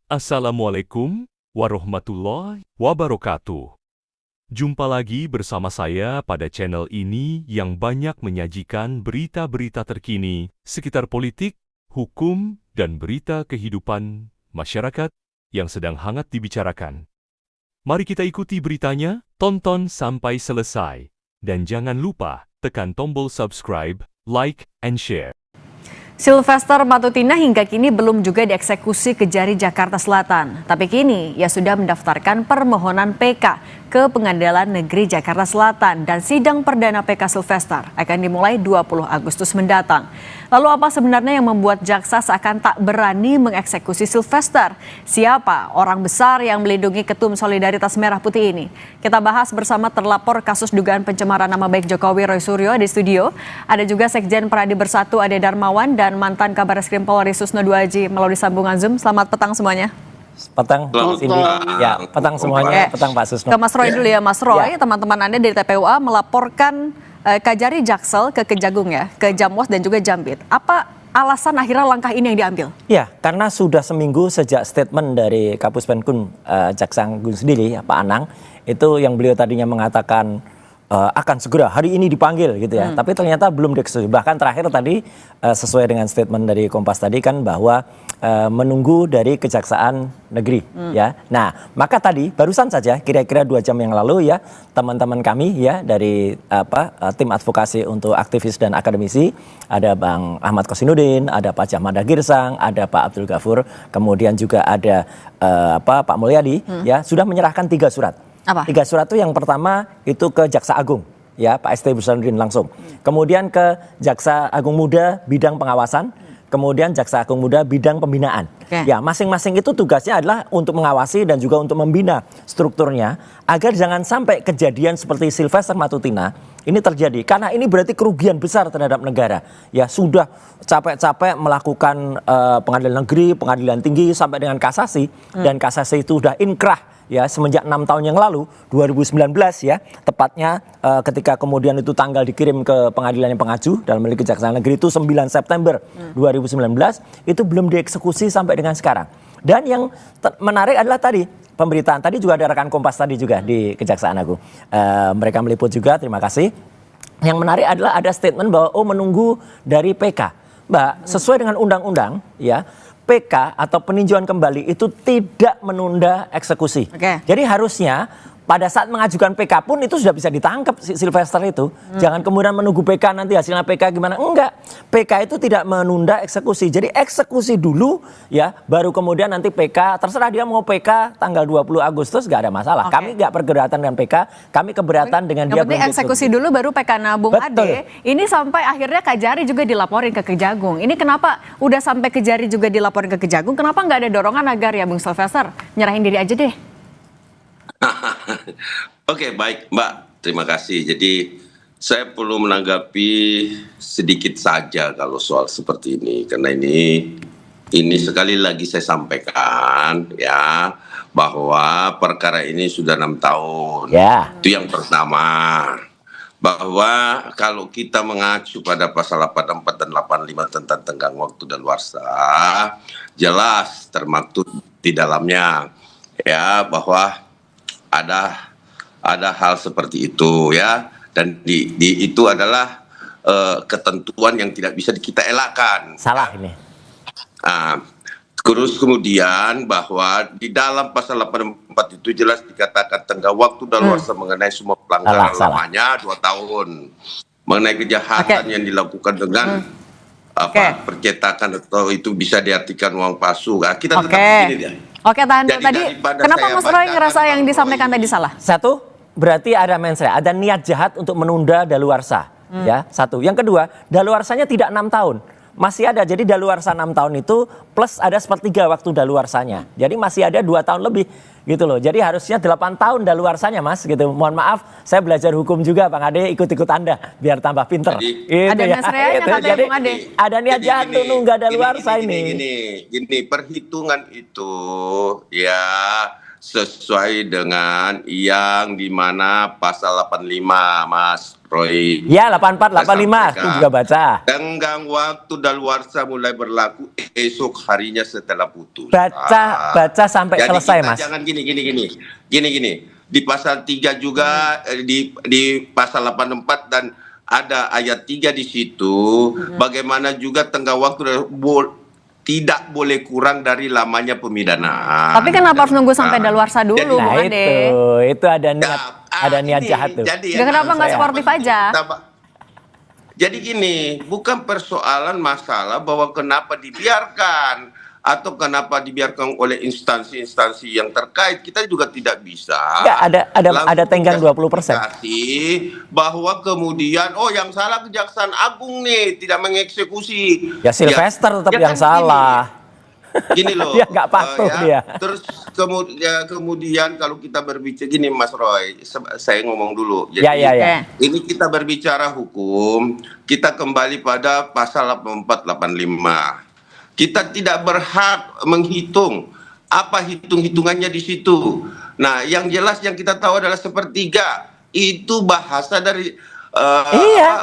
Assalamualaikum warahmatullahi wabarakatuh. Jumpa lagi bersama saya pada channel ini yang banyak menyajikan berita-berita terkini sekitar politik, hukum, dan berita kehidupan masyarakat yang sedang hangat dibicarakan. Mari kita ikuti beritanya, tonton sampai selesai. Dan jangan lupa tekan tombol subscribe, like, and share. Sylvester Matutina hingga kini belum juga dieksekusi Kejari Jakarta Selatan. Tapi kini ia sudah mendaftarkan permohonan PK ke Pengadilan Negeri Jakarta Selatan dan sidang perdana PK Sylvester akan dimulai 20 Agustus mendatang. Lalu apa sebenarnya yang membuat jaksa seakan tak berani mengeksekusi Sylvester? Siapa orang besar yang melindungi Ketum Solidaritas Merah Putih ini? Kita bahas bersama terlapor kasus dugaan pencemaran nama baik Jokowi Roy Suryo di studio. Ada juga Sekjen Pradi Bersatu Ade Darmawan dan mantan Kabareskrim Polri Susno Duaji melalui sambungan Zoom. Selamat petang semuanya. Petang, Cindy. Ya, petang semuanya, petang Pak Susno. Ke Mas Roy dulu ya, Mas Roy. Teman-teman Anda dari TPUA melaporkan Kajari Jaksel ke Kejagung ya, ke Jamwas dan juga Jambit. Apa alasan akhirnya langkah ini yang diambil? Ya, karena sudah seminggu sejak statement dari Kapus Penkun Jaksa Agung sendiri, Pak Anang, itu yang beliau tadinya mengatakan akan segera hari ini dipanggil gitu ya. Tapi ternyata belum dieksekusi. Bahkan terakhir tadi sesuai dengan statement dari Kompas tadi kan bahwa menunggu dari Kejaksaan Negeri ya. Nah, maka tadi barusan saja kira-kira 2 jam yang lalu ya teman-teman kami ya dari tim advokasi untuk aktivis dan akademisi, ada Bang Ahmad Kosinudin, ada Pak Jahmada Girsang, ada Pak Abdul Ghafur, kemudian juga ada Pak Mulyadi ya sudah menyerahkan 3 surat. Apa? 3 surat itu yang pertama itu ke Jaksa Agung ya Pak ST Burhanuddin langsung. Kemudian ke Jaksa Agung Muda bidang pengawasan, kemudian Jaksa Agung Muda bidang pembinaan. Ya, masing-masing itu tugasnya adalah untuk mengawasi dan juga untuk membina strukturnya agar jangan sampai kejadian seperti Sylvester Matutina ini terjadi, karena ini berarti kerugian besar terhadap negara. Ya, sudah capek-capek melakukan pengadilan negeri, pengadilan tinggi sampai dengan kasasi dan kasasi itu sudah inkrah ya semenjak 6 tahun yang lalu 2019 ya tepatnya ketika kemudian itu tanggal dikirim ke pengadilan yang pengaju dalam hal Kejaksaan Negeri itu 9 September 2019 itu belum dieksekusi sampai dengan sekarang. Dan yang menarik adalah tadi pemberitaan tadi juga ada rekan Kompas tadi juga di Kejaksaan Agung, mereka meliput juga, terima kasih. Yang menarik adalah ada statement bahwa menunggu dari PK. Mbak, sesuai dengan undang-undang ya PK atau peninjauan kembali itu tidak menunda eksekusi. Jadi harusnya pada saat mengajukan PK pun itu sudah bisa ditangkap si Sylvester itu. Jangan kemudian menunggu PK nanti hasilnya PK gimana. Enggak. PK itu tidak menunda eksekusi. Jadi eksekusi dulu ya baru kemudian nanti PK. Terserah dia mau PK tanggal 20 Agustus gak ada masalah. Kami gak berkeberatan dengan PK. Kami keberatan dengan dia. Yang penting eksekusi dulu baru PK nabung. Ade. Ini sampai akhirnya Kajari juga dilaporin ke Kejagung. Ini kenapa udah sampai Kejari juga dilaporin ke Kejagung? Kenapa nggak ada dorongan agar ya Bung Sylvester nyerahin diri aja deh? Oke, baik Mbak, terima kasih. Jadi saya perlu menanggapi sedikit saja kalau soal seperti ini, karena ini sekali lagi saya sampaikan ya bahwa perkara ini sudah 6 tahun. Itu yang pertama. Bahwa kalau kita mengacu pada pasal 84 dan 85 tentang tenggang waktu daluarsa, jelas termaktub di dalamnya ya bahwa ada hal seperti itu ya, dan itu adalah ketentuan yang tidak bisa kita elakkan. Salah ini. Terus kemudian bahwa di dalam pasal 84 itu jelas dikatakan tenggang waktu daluarsa mengenai semua pelanggaran lamanya 2 tahun. Mengenai kejahatan yang dilakukan dengan percetakan atau itu bisa diartikan uang palsu. Kita tetap begini dia. Oke, tahan tadi. Kenapa Mas Roy ngerasa yang disampaikan tadi salah? Satu, berarti ada mensre, ada niat jahat untuk menunda daluarsa. Ya, satu. Yang kedua, daluarsanya tidak 6 tahun. Masih ada, jadi daluarsa 6 tahun itu plus ada 1/3 waktu daluarsanya. Jadi masih ada 2 tahun lebih gitu loh. Jadi harusnya 8 tahun daluarsanya Mas gitu. Mohon maaf, saya belajar hukum juga Bang Ade, ikut-ikut Anda biar tambah pinter. Ada mensreanya katanya Bang Ade. Ada niat jahat untuk nunggah daluarsa ini. Gini, perhitungan itu ya sesuai dengan yang dimana pasal 85, Mas Roy. Ya, 84, 85, aku juga baca. Tenggang waktu daluarsa mulai berlaku esok harinya setelah putus. Baca sampai Jadi selesai, kita Mas. jangan gini. Di pasal 3 juga, di pasal 84 dan ada ayat 3 di situ, bagaimana juga tenggang waktu tidak boleh kurang dari lamanya pemidanaan. Tapi kenapa harus nunggu sampai daluarsa dulu, Nah, Bung Ade? itu ada niat jahat tuh. Jadi Kenapa nggak sportif aja? Jadi gini, bukan persoalan masalah bahwa kenapa dibiarkan atau kenapa dibiarkan oleh instansi-instansi yang terkait. Kita juga tidak bisa. Enggak, ada tenggang 20%. Bahwa kemudian yang salah Kejaksaan Agung nih tidak mengeksekusi. Ya Sylvester tetap yang kan salah. Gini loh. Dia nggak patuh dia. Terus kemudian kalau kita berbicara gini, Mas Roy, saya ngomong dulu. Jadi Ya. ini kita berbicara hukum, kita kembali pada pasal 84, 85. Kita tidak berhak menghitung apa hitung-hitungannya di situ. Nah, yang jelas yang kita tahu adalah sepertiga. Itu bahasa dari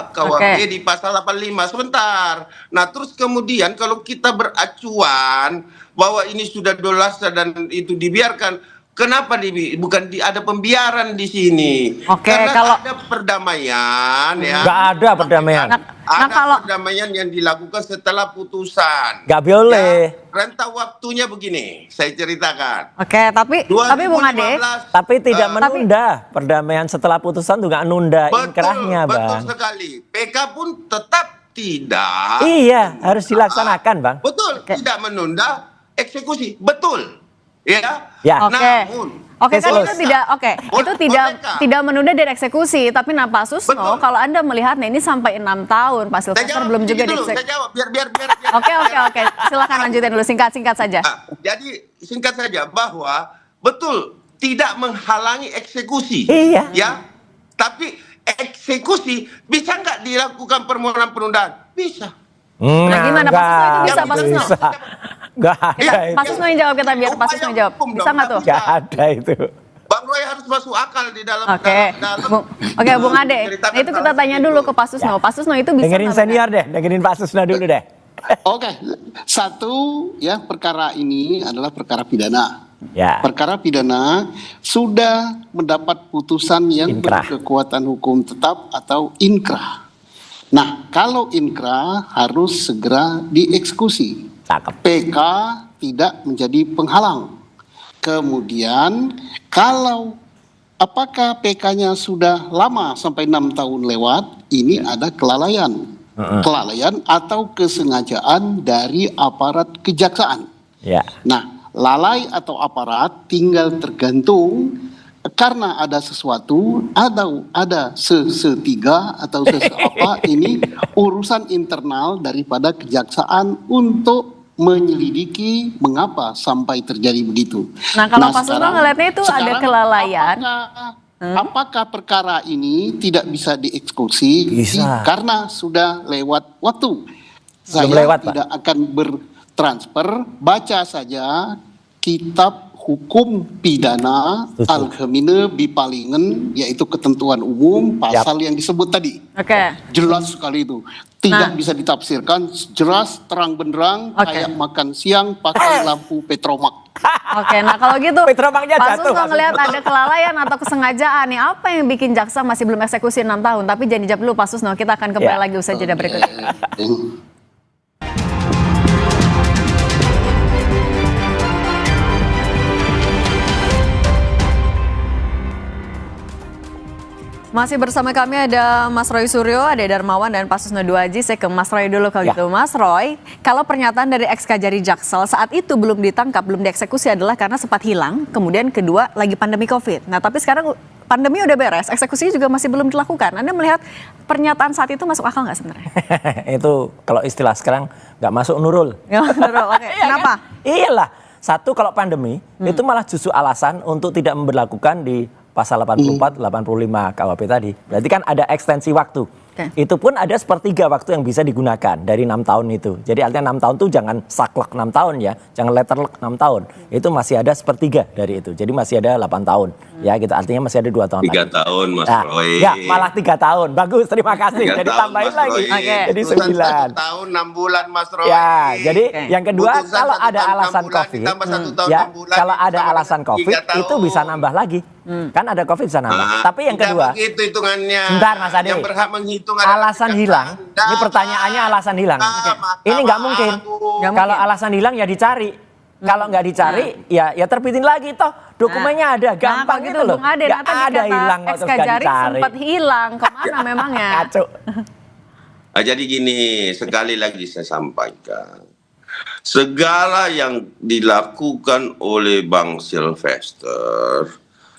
KUHP di pasal 85. Sebentar. Nah, terus kemudian kalau kita beracuan bahwa ini sudah dolasa dan itu dibiarkan, kenapa ada pembiaran di sini? Karena kalau ada perdamaian ya. Nggak ada perdamaian. Kalau perdamaian yang dilakukan setelah putusan. Nggak boleh. Rentang waktunya begini, saya ceritakan. tapi Bung Ade, Tapi tidak menunda perdamaian setelah putusan juga nunda inkrahnya, Bang. Betul sekali. PK pun tetap tidak. Iya, harus dilaksanakan, Bang. Betul, tidak menunda eksekusi. Betul. Ya. Namun kalau itu tidak menunda dari eksekusi, tapi Pak Susno, kalau Anda melihatnya ini sampai 6 tahun, Pak Sylvester belum juga dieksekusi. Saya jawab, biar. Oke. Silakan lanjutin dulu, singkat saja. Jadi singkat saja bahwa betul tidak menghalangi eksekusi. Iya. Ya. Tapi eksekusi bisa nggak dilakukan permohonan penundaan? Bisa. Nah, gimana Pak Susno itu bisa, Pak Susno? Nggak ada. Pak Susno yang jawab, kita biar Pak Susno yang jawab. Bisa nggak tuh? Nggak ada itu. Bang Roy harus masuk akal di dalam. Bung Ade. Nah, itu kita tanya dulu ke Pak Susno. Pak Susno itu bisa. Dengerin senior deh, dengerin Pak Susno dulu deh. Oke, satu ya, perkara ini adalah perkara pidana. Ya. Perkara pidana sudah mendapat putusan yang berkekuatan hukum tetap atau inkrah. Nah, kalau inkrah harus segera dieksekusi. PK tidak menjadi penghalang. Kemudian kalau apakah PK-nya sudah lama sampai 6 tahun lewat, ini ada kelalaian. Kelalaian atau kesengajaan dari aparat kejaksaan. Ya. Nah, lalai atau aparat tinggal tergantung karena ada sesuatu, ada setiga atau sesuapa, ini urusan internal daripada kejaksaan untuk menyelidiki mengapa sampai terjadi begitu. Nah, kalau Pak Susno ngelihatnya itu ada kelalaian. Apakah perkara ini tidak bisa dieksekusi? Bisa. Karena sudah lewat waktu. Saya tidak akan bertransfer, baca saja kitab hukum pidana Al-Khamine Bipalingen, yaitu ketentuan umum pasal yang disebut tadi. Jelas sekali itu. Tidak bisa ditafsirkan, jelas terang benderang, kayak makan siang pakai lampu petromak. Nah kalau gitu Pak jatuh, Susno ngelihat ada kelalaian atau kesengajaan nih, apa yang bikin jaksa masih belum eksekusi 6 tahun? Tapi jangan dijawab dulu Pak Susno, kita akan kembali lagi usai jeda berikut. Masih bersama kami ada Mas Roy Suryo, ada Darmawan dan Pak Susno Duaji. Saya ke Mas Roy dulu kalau gitu. Mas Roy, kalau pernyataan dari ex-Kajari Jaksel saat itu belum ditangkap, belum dieksekusi adalah karena sempat hilang, kemudian kedua lagi pandemi COVID. Nah tapi sekarang pandemi udah beres, eksekusi juga masih belum dilakukan. Anda melihat pernyataan saat itu masuk akal nggak sebenarnya? Itu kalau istilah sekarang nggak masuk nurul. Kenapa? Iyalah, satu kalau pandemi itu malah justru alasan untuk tidak memberlakukan di pasal 84, 85 KUHP tadi. Berarti kan ada ekstensi waktu. Itu pun ada sepertiga waktu yang bisa digunakan dari 6 tahun itu. Jadi artinya 6 tahun tuh jangan saklek 6 tahun ya, jangan letterlek 6 tahun. Itu masih ada sepertiga dari itu. Jadi masih ada 8 tahun. Ya gitu, artinya masih ada 2 tahun 3 lagi. tahun Mas Nah, Roy. ya malah 3 tahun. Bagus, terima kasih. 3 Jadi tahun, tambahin Mas lagi. Roy. Jadi Putusan 9. 1 tahun 6 bulan Mas Roy. Ya, jadi yang kedua Putusan kalau 1 ada tahun, 6 alasan bulan, COVID, ditambah 1 tahun, ya 6 bulan, kalau ada ditambah alasan 3 COVID tahun. itu bisa nambah lagi. Kan ada COVID bisa nambah. Tapi yang Tidak kedua, begitu hitungannya. sebentar Mas Ade. Yang berhak menghitung adalah alasan hilang. Ini pertanyaannya alasan hilang. Ini nggak mungkin. Kalau alasan hilang ya dicari. Kalau nggak dicari, ya terbitin lagi toh. Dokumennya ada, gampang Nah, gitu loh. Bung Ade, Nggak ada hilang kok terus nggak Kajari dicari. sempat hilang, kemana memangnya? Kacau. Jadi gini, sekali lagi saya sampaikan. Segala yang dilakukan oleh Bang Sylvester,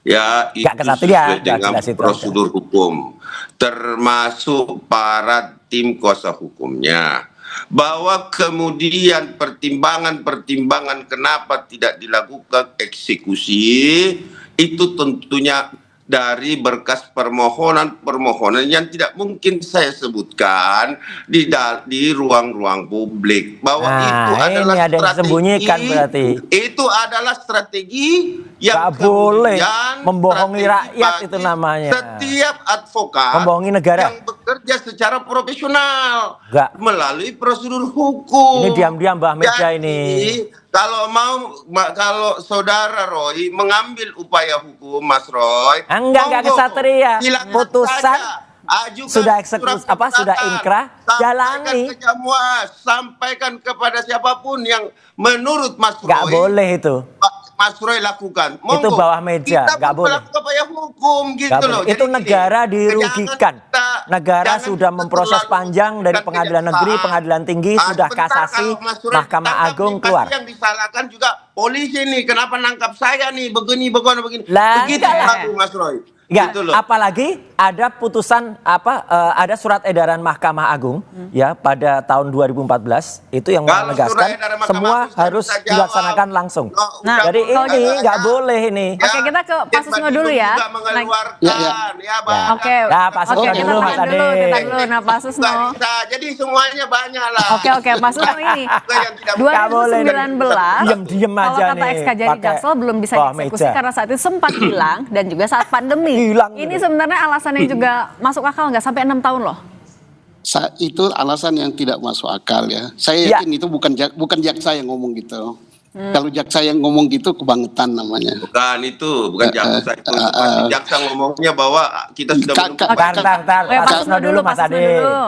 ya itu Nggak kesatria, sesuai nggak dengan jelas itu prosedur hukum. Termasuk para tim kuasa hukumnya. Bahwa kemudian pertimbangan-pertimbangan kenapa tidak dilakukan eksekusi, itu tentunya dari berkas permohonan-permohonan yang tidak mungkin saya sebutkan di ruang-ruang publik, bahwa itu adalah ini ada yang strategi, disembunyikan berarti. itu adalah strategi yang Nggak boleh kemudian membohongi strategi rakyat bagi itu namanya. setiap advokat Membohongi negara. yang bekerja secara profesional Nggak. melalui prosedur hukum. Ini diam-diam Mbah Meja Jadi, ini. Kalau saudara Roy mengambil upaya hukum, Mas Roy, Enggak monggo, kesatria. silakan Putusan saja. Ajukan sudah eksekusi, surat sudah pemecatan. inkrah, jalani. Sampaikan ke Jamwas, sampaikan kepada siapapun yang menurut Mas Roy. Nggak boleh itu. Mas Roy lakukan. Itu bawah meja, Kita nggak boleh. melakukan upaya hukum gitu Nggak loh. boleh. Itu Jadi negara gini, dirugikan. Negara jangan sudah kita memproses terlalu panjang dari bukan pengadilan negeri, kejaksaan. pengadilan tinggi, sudah Sebentar, kasasi, kalau Mas Roy Mahkamah tangkap Agung nih, keluar. pasti yang disalahkan juga polisi nih. Kenapa nangkap saya nih? Begini. Lah, Begitu enggak lah. laku, Mas Roy. Enggak, Gitu loh. apalagi ada putusan ada surat edaran Mahkamah Agung ya pada tahun 2014 itu yang Kalau menegaskan surat edaran Mahkamah semua Agung, saya harus bisa jawab. dilaksanakan langsung. Nah, Jadi kalau ini gitu- nggak boleh ini. Oke, kita ke Pak Susno dulu ya. Juga mengeluarkan, Ya. Bang. Oke, Ya, Pak Susno kita dulu, tahan Mas Ade. kita dulu. Nah, Pak Susno. Nggak bisa. Jadi semuanya banyak lah. Oke, Pak Susno ini. Yang tidak Nggak boleh. 2019, Diem kalau aja kata nih, ex-Kajari pakai Jaksel belum bisa bawah dieksekusi meja. karena saat itu sempat hilang dan juga saat pandemi. Hilang Ini gitu. sebenarnya alasan yang juga masuk akal nggak sampai 6 tahun loh. Itu alasan yang tidak masuk akal ya. Saya Ya. yakin itu bukan jaksa yang ngomong gitu. Kalau jaksa yang ngomong gitu kebangetan namanya. Bukan jaksa itu. Pasti jaksa ngomongnya bahwa kita sudah Tar. Oke, Pak Pak Susno dulu, Mas Susno Ade. dulu.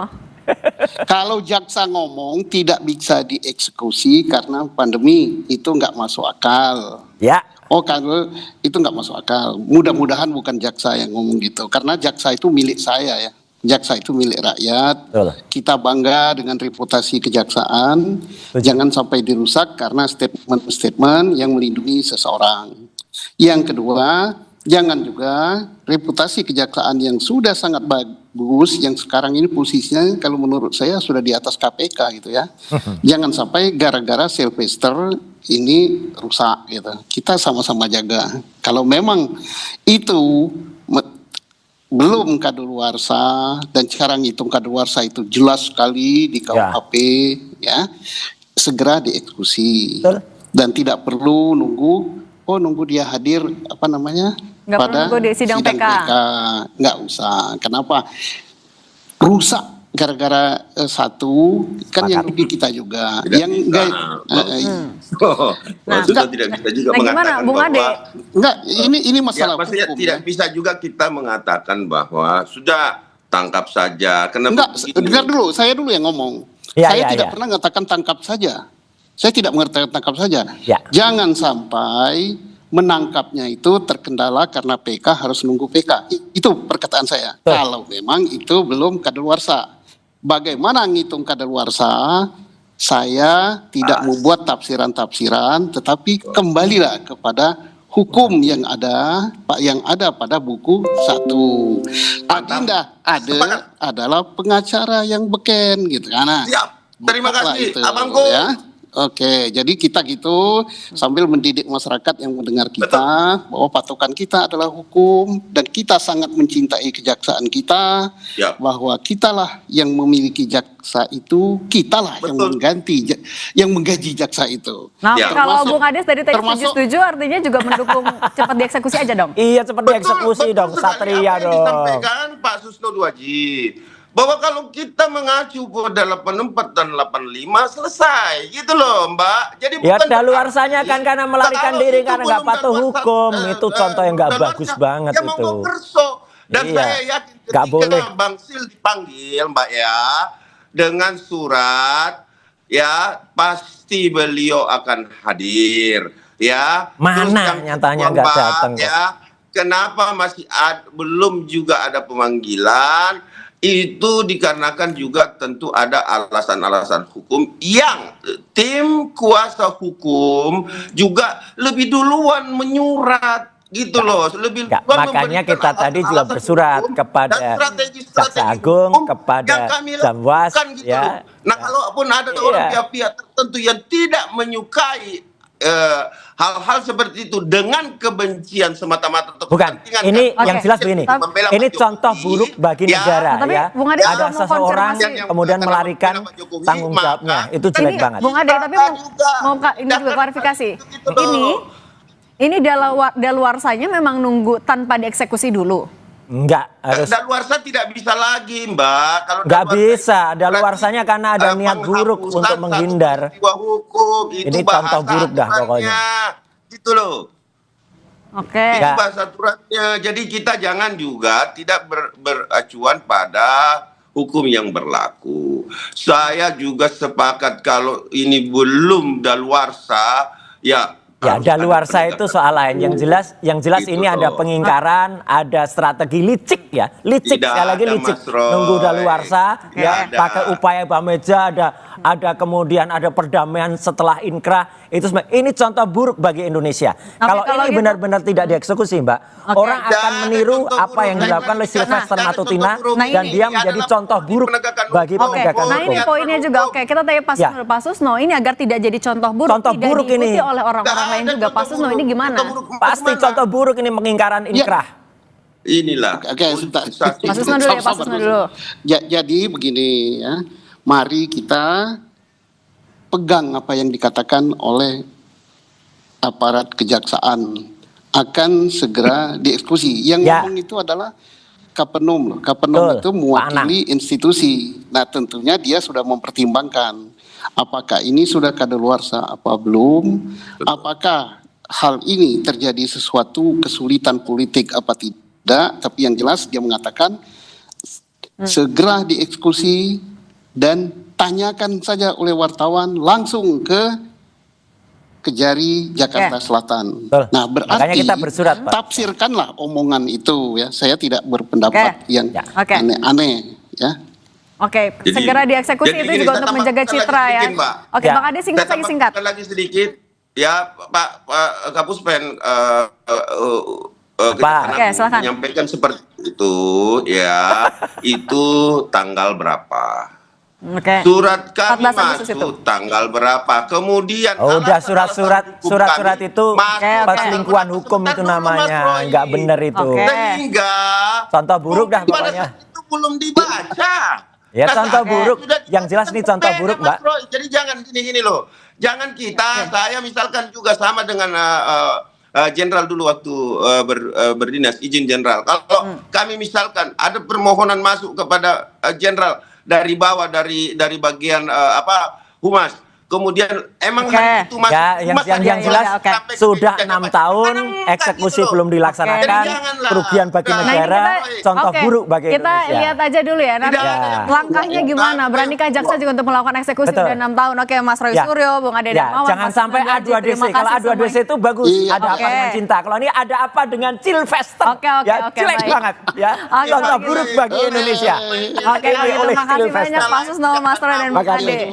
Kalau jaksa ngomong tidak bisa dieksekusi karena pandemi, itu nggak masuk akal. Ya, Oh, kalau itu nggak masuk akal. Mudah-mudahan bukan jaksa yang ngomong gitu. Karena jaksa itu milik saya ya. Jaksa itu milik rakyat. betul. Kita bangga dengan reputasi kejaksaan. Jangan sampai dirusak karena statement-statement yang melindungi seseorang. Yang kedua, jangan juga reputasi kejaksaan yang sudah sangat bagus, yang sekarang ini posisinya kalau menurut saya sudah di atas KPK gitu ya. Jangan sampai gara-gara Sylvester ini rusak gitu. Kita sama-sama jaga. Kalau memang itu belum kadaluarsa dan sekarang hitung kadaluarsa itu jelas sekali di KUHP ya, segera dieksekusi. Betul. Dan tidak perlu nunggu dia hadir Nggak perlu nunggu di sidang PK. Nggak usah. Kenapa? Rusak gara-gara satu kan yang rugi kita juga. Tidak yang bisa. enggak Maksudnya tidak bisa juga Nah, gimana, mengatakan Bung Ade? bahwa enggak ini masalah maksudnya hukum. tidak bisa juga kita mengatakan bahwa sudah tangkap saja. Enggak, dengar dulu, saya dulu yang ngomong. Ya, Saya ya, tidak ya. pernah mengatakan tangkap saja. Saya tidak mengatakan tangkap saja. Ya. Jangan sampai menangkapnya itu terkendala karena PK harus nunggu PK. Itu perkataan saya. Betul. Kalau memang itu belum kadaluarsa. Bagaimana ngitung kadaluarsa? Saya tidak membuat tafsiran-tafsiran, tetapi kembalilah kepada hukum yang ada pada buku 1. Adinda adalah pengacara yang beken gitu kan. Siap. Terima kasih, Itu, Abangku. ya. Oke, jadi kita gitu sambil mendidik masyarakat yang mendengar kita bahwa patokan kita adalah hukum dan kita sangat mencintai kejaksaan kita, bahwa kitalah yang memiliki jaksa itu, kitalah yang menggaji jaksa itu. Nah, kalau Bung Ades dari tadi setuju artinya juga mendukung cepat dieksekusi aja dong. Iya, cepat dieksekusi dong, Satria dong. Disampaikan Pak Susno Duaji bahwa kalau kita mengacu pada 84 dan 85 selesai gitu loh Mbak. Jadi ya daluarsanya kan karena melarikan diri karena nggak patuh hukum. Itu contoh yang nggak bagus banget itu. Dan saya yakin ketika Bang Sil dipanggil Mbak ya dengan surat ya pasti beliau akan hadir ya. Mana nyatanya nggak datang ya. Kenapa masih belum juga ada pemanggilan? Itu dikarenakan juga tentu ada alasan-alasan hukum yang tim kuasa hukum juga lebih duluan menyurat gitu loh, lebih duluan makanya kita tadi juga bersurat kepada Jaksa Agung, kepada Jamwas gitu ya. Nah, kalaupun ada orang pihak-pihak tertentu yang tidak menyukai hal-hal seperti itu dengan kebencian semata-mata atau bukan ini yang jelas begini, ini contoh buruk bagi negara ya. Ada seseorang kemudian melarikan tanggung jawabnya, itu jelek banget. Bung Ade, tapi mau ini juga klarifikasi. Ini daluarsanya memang nunggu tanpa dieksekusi dulu. Enggak, harus daluarsa tidak bisa lagi Mbak. Kalau enggak bisa, daluarsanya karena ada niat buruk untuk menghindar. Hukum, ini contoh buruk dah pokoknya. Gitu loh. Oke. Itu bahasa aturannya. Jadi kita jangan juga tidak beracuan pada hukum yang berlaku. Saya juga sepakat kalau ini belum daluarsa, ya daluarsa itu soal lain. Yang jelas ini ada pengingkaran, ada strategi licik ya. Licik, sekali lagi licik. Nunggu daluarsa, ya pakai upaya Bameja, ada kemudian ada perdamaian setelah inkrah. Ini contoh buruk bagi Indonesia. Kalau ini benar-benar tidak dieksekusi, Mbak, orang akan meniru apa yang dilakukan oleh Sylvester Matutina dan dia menjadi contoh buruk bagi penegakan hukum. Nah ini poinnya juga kita tanya Pak Susno, ini agar tidak jadi contoh buruk, tidak diikuti oleh orang-orang lain juga. Pak Susno ini gimana? Pasti contoh buruk ini pengingkaran inkrah. Inilah. Oke, Pak Susno dulu ya, Pak Susno dulu. Jadi begini ya, mari kita pegang apa yang dikatakan oleh aparat kejaksaan akan segera dieksekusi. Yang ngomong itu adalah Kapenum loh. Kapenum itu mewakili institusi. Nah tentunya dia sudah mempertimbangkan apakah ini sudah kadaluarsa apa belum, apakah hal ini terjadi sesuatu kesulitan politik apa tidak. Tapi yang jelas dia mengatakan segera dieksekusi dan tanyakan saja oleh wartawan langsung ke Kejari Jakarta Selatan. Nah, berarti kita bersurat, Pak. Tafsirkanlah omongan itu ya. Saya tidak berpendapat yang aneh-aneh ya. Oke, segera dieksekusi itu juga untuk menjaga citra ya. Oke, Bang Ade singkat lagi sedikit ya, Pak Kapuspen menyampaikan seperti itu ya. Itu tanggal berapa? Surat kami masuk tanggal berapa? Kemudian udah surat-surat itu perselingkuhan hukum itu namanya, nggak bener itu. Sehingga contoh buruk dah pokoknya. Itu belum dibaca. Ya contoh buruk, yang jelas ini contoh buruk, Mbak. Jadi jangan gini loh. Jangan saya misalkan juga sama dengan jenderal dulu waktu berdinas, izin jenderal. Kalau kami misalkan ada permohonan masuk kepada jenderal dari bawah, dari bagian humas. Kemudian emang hari itu masuk yang jelas sudah 6 tahun eksekusi belum dilaksanakan, kerugian bagi negara, contoh buruk bagi Indonesia. Kita lihat aja dulu ya, nanti langkahnya gimana, beranikah jaksa juga untuk melakukan eksekusi sudah 6 tahun. Oke, Mas Roy Suryo, Bung Ade Darmawan. Jangan sampai A2DC, kalau A2DC itu bagus, ada apa dengan cinta. Kalau ini ada apa dengan Sylvester, jelek banget ya, contoh buruk bagi Indonesia. Oke, terima kasih banyak Pak Susno, Mas Roy dan Bung Ade.